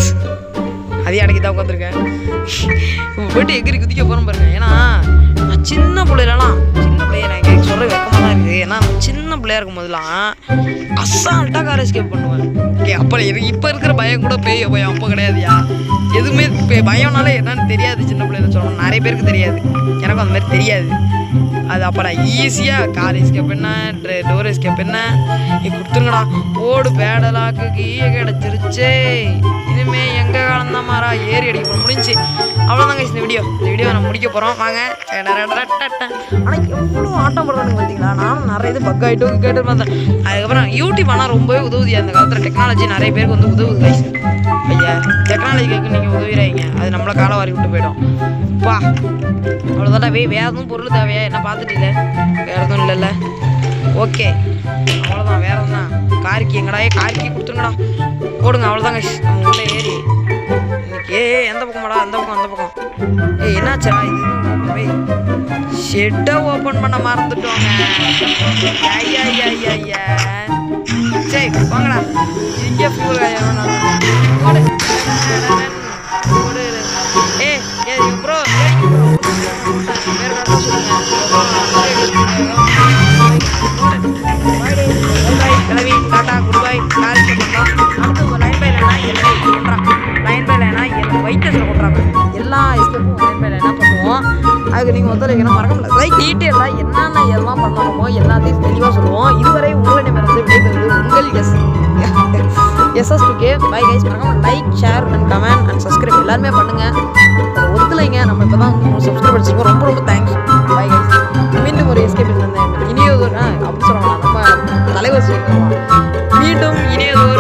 அதே அடக்கி தான் உட்காந்துருக்கேன். போய்ட்டு எகிரி குதிக்க போகிறோம் பாருங்க. ஏன்னா நான் சின்ன பிள்ளைலாம் எனக்கு சொல்கிற வெக்கமாக தான் இருக்குது. ஏன்னா சின்ன பிள்ளையா இருக்கும் போதெல்லாம் அசால்ட்டாக கார் எஸ்கேப் பண்ணுவேன். ஓகே அப்போ இப்போ இருக்கிற பயம் கூட பேய் பயம் அப்போ கிடையாதுயா. எதுவுமே பயம்னால என்னன்னு தெரியாது. சின்ன பிள்ளைல சொல்லணும் நிறைய பேருக்கு தெரியாது. எனக்கும் அந்த மாதிரி தெரியாது. அது அப்போ நான் ஈஸியாக கார் எஸ்கேப் என்ன டோர் எஸ்கேப் என்ன கொடுத்துருங்கடா ஓடு பேடலாக்கு கீழே கிடச்சிருச்சே. இனிமே எங்கே காலந்தான் மாறா ஏறி அடிக்க போகிறோம். முடிஞ்சு அவ்வளோதாங்க இந்த வீடியோ நம்ம முடிக்க போகிறோம். வாங்க. ஆனால் எவ்வளோ ஆட்டம் போடுறானுங்க பார்த்தீங்களா? நானும் நிறைய இது பக் ஆகிட்டு கேட்டு பார்த்தேன். அதுக்கப்புறம் யூடியூப் ஆனால் ரொம்பவே உதவுதியா. அந்த காலத்தில் டெக்னாலஜி நிறைய பேருக்கு வந்து உதவுது கைஸ். ஐயா டெக்னாலஜிக்கு நீங்கள் உதவிறாங்க. அது நம்மளை காலை வாரி விட்டு போயிடும். பா அவ்வளோதான்டா. வேறு எதுவும் பொருள் தேவையா? என்ன பார்த்துட்டு இல்லை வேறு எதுவும் இல்லைல்ல? ஓகே அவ்வளோதான். வேறு தான் காரிக்கி எங்கடா காரிக்கி கொடுத்துருங்கடா போடுங்க. அவ்வளோதாங்க நம்ம உள்ளே ஏறி இன்னைக்கு எந்த பக்கமாடா? அந்த பக்கம். என்னாச்சா இது? ஷெட்டை ஓப்பன் பண்ண மறந்துட்டோங்க. ஐயா சரி வாங்கடா. இங்கே ப்ரோ கிளவி டாட்டா குட் பை. அடுத்து லைன் பை லைனா வைட்டஸில் கொட்டுறாங்க. எல்லா எஸ்கேப்பும் லைன் பை லைனாக பண்ணுவோம். அதுக்கு நீங்கள் ஒத்துழைக்கணும் மறக்க லைக் டீட்டெயிலாக என்னென்ன எல்லாம் பண்ணணுமோ எல்லாத்தையும் தெளிவாக சொல்லுவோம். இதுவரை உங்களிடமிருந்து விடைபெறுவது உங்கள் SS2K. Bye guys. மறக்காம like share and comment and subscribe எல்லாருமே பண்ணுங்கள். அதை ஒத்துழைங்க. நம்ம இப்போ தான் சப்ஸ்கிரைப் பண்ணிச்சிருக்கோம். ரொம்ப ரொம்ப தேங்க்ஸ். Bye guys. மீண்டும் ஒரு எஸ்கேப் இனியதொரு அப்படி சொல்லுவாங்க நம்ம தலைவர் சொல்லுவாங்க. மீண்டும் இனியதொரு